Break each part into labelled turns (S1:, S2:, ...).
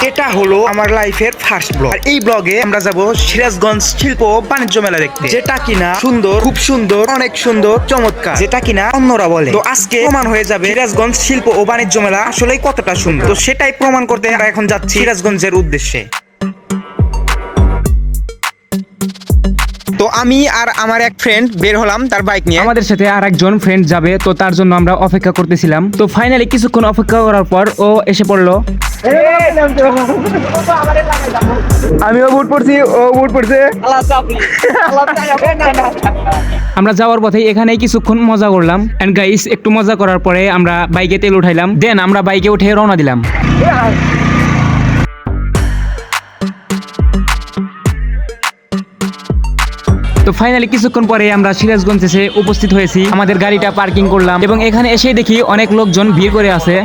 S1: এটা হলো আমার লাইফের ফার্স্ট ব্লগ। আর এই ব্লগে আমরা যাব সিরাজগঞ্জ শিল্প ও বাণিজ্য মেলা দেখতে, যেটা কিনা সুন্দর, খুব সুন্দর, অনেক সুন্দর, চমৎকার, যেটা কিনা অন্যরা বলে। তো আজকে প্রমাণ হয়ে যাবে সিরাজগঞ্জ শিল্প ও বাণিজ্য মেলা আসলেই কতটা সুন্দর। তো সেটাই প্রমাণ করতে আমরা এখন যাচ্ছি সিরাজগঞ্জের উদ্দেশ্যে। তো আমি আর আমার এক ফ্রেন্ড বের হলাম তার বাইক নিয়ে।
S2: আমাদের সাথে আর একজন ফ্রেন্ড যাবে, তো তার জন্য আমরা অপেক্ষা করতেছিলাম। তো ফাইনালি কিছুক্ষণ অপেক্ষা করার পর ও এসে পড়লো।
S1: আমিও বুট পড়ছি, ও বুট পড়ছে।
S2: আমরা যাওয়ার পথে এখানেই কিছুক্ষণ মজা করলাম। এন্ড গাইস, একটু মজা করার পরে আমরা বাইকে তেল উঠাইলাম, দেন আমরা বাইকে উঠে রওনা দিলাম। তো ফাইনালি কিছুক্ষণ পরে আমরা সিরাজগঞ্জ এসে উপস্থিত হয়েছি। আমাদের গাড়িটা পার্কিং করলাম এবং এখানে এসে দেখি অনেক লোকজন ভিড় করে আছে।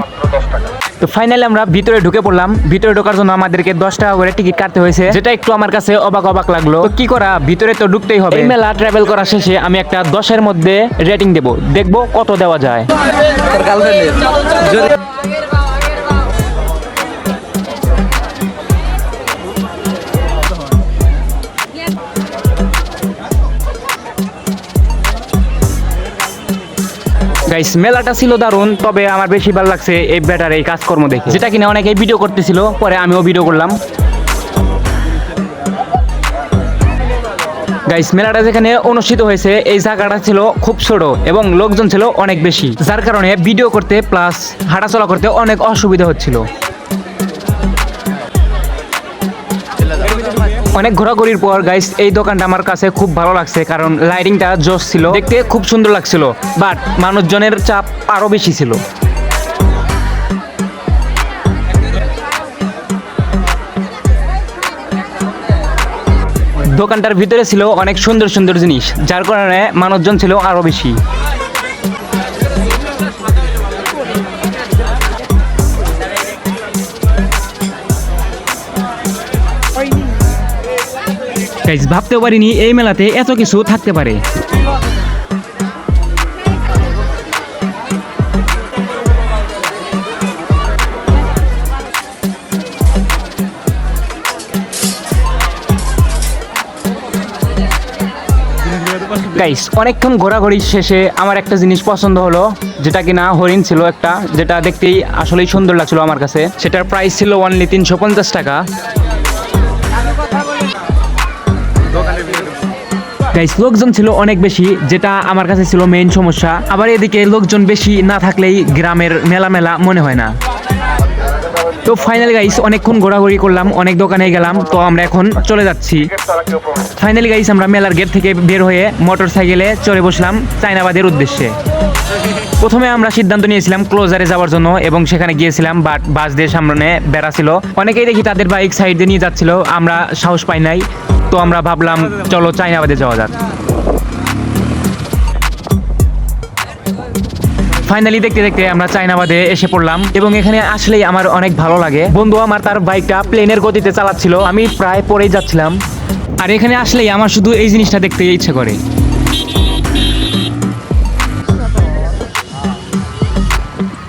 S2: তো ফাইনালি আমরা ভিতরে ঢুকে পড়লাম। ভিতরে ঢোকার জন্য আমাদেরকে 10 টাকা করে টিকিট কাটতে হয়েছে, যেটা একটু আমার কাছে অবাক লাগলো। তো কি করা, ভিতরে তো ঢুকতেই হবে। এই মেলা ট্রাভেল করা শেষে আমি একটা 10-এর মধ্যে রেটিং দেবো, দেখবো কত দেওয়া যায়। গাইস, মেলাটা ছিল দারুণ, তবে আমার বেশি ভালো লাগছে এই ব্যাটার এই কাজকর্ম দেখে, যেটা কিনা অনেকেই ভিডিও করতেছিল, পরে আমিও ভিডিও করলাম। গাইস, মেলাটা যেখানে অনুষ্ঠিত হয়েছে এই জায়গাটা ছিল খুব ছোট এবং লোকজন ছিল অনেক বেশি, যার কারণে ভিডিও করতে প্লাস হাঁটাচলা করতে অনেক অসুবিধা হচ্ছিল। অনেক ঘোরাঘুরির পর গাইস এই দোকানটা আমার কাছে খুব ভালো লাগছে, কারণ লাইটিংটা জোস ছিল, দেখতে খুব সুন্দর লাগছিল, বাট মানুষজনের চাপ আরো বেশি ছিল। দোকানটার ভিতরে ছিল অনেক সুন্দর সুন্দর জিনিস, যার কারণে মানুষজন ছিল আরো বেশি। গাইস, ভাবতেও পারিনি এই মেলাতে এত কিছু থাকতে পারে। গাইস, অনেকক্ষণ ঘোরাঘুরি শেষে আমার একটা জিনিস পছন্দ হলো, যেটা কিনা হরিণ ছিল একটা, যেটা দেখতেই আসলেই সুন্দর লাগছিল আমার কাছে। সেটার প্রাইস ছিল অনলি 350 টাকা। গাইস, লোকজন ছিল অনেক বেশি, যেটা আমার কাছে ছিল মেইন সমস্যা। আবার এদিকে লোকজন বেশি না থাকলেই গ্রামের মেলা মেলা মনে হয় না। তো ফাইনালি গাইস, অনেকক্ষণ ঘোরাঘুরি করলাম, অনেক দোকানে গেলাম, তো আমরা এখন চলে যাচ্ছি। ফাইনালি গাইস, আমরা মেলার গেট থেকে বের হয়ে মোটর সাইকেলে চড়ে বসলাম চায়নাবাদের উদ্দেশ্যে। প্রথমে আমরা সিদ্ধান্ত নিয়েছিলাম ক্লোজারে যাওয়ার জন্য এবং সেখানে গিয়েছিলাম, বাট বাস দিয়ে সামনে বেড়া ছিল, অনেকেই দেখি তাদের বাইক সাইড দিয়ে নিয়ে যাচ্ছিল, আমরা সাহস পাই নাই। তো আমরা ভাবলাম চলো চায়নাবাদে যাওয়া যাক। ফাইনালি দেখতে দেখতে আমরা চায়নাবাদে এসে পড়লাম এবং এখানে আসলেই আমার অনেক ভালো লাগে। বন্ধু আমার তার বাইকটা প্লেনের গতিতে চালাচ্ছিল, আমি প্রায় পড়েই যাচ্ছিলাম। আর এখানে আসলেই আমার শুধু এই জিনিসটা দেখতে ইচ্ছে করে।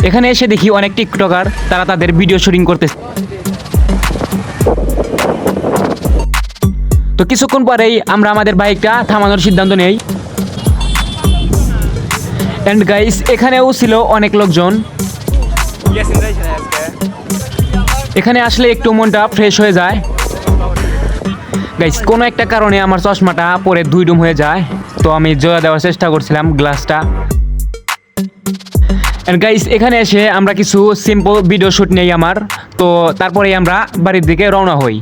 S2: এখানে এসে দেখি অনেক টিকটকার, তারা তাদের ভিডিও শুটিং করতেছে। তো কিছুক্ষণ পরেই আমরা আমাদের বাইকটা থামানোর সিদ্ধান্ত নেই। এন্ড গাইস, এখানেও ছিল অনেক লোকজন। এখানে আসলে একটু মনটা ফ্রেশ হয়ে যায়। গাইস, কোনো একটা কারণে আমার চশমাটা পরে দুই হয়ে যায়, তো আমি জোড়া দেওয়ার চেষ্টা করছিলাম গ্লাসটা। এন্ড গাইস, এখানে এসে আমরা কিছু সিম্পল ভিডিও শুট নেই আমার, তো তারপরেই আমরা বাড়ির দিকে রওনা হই।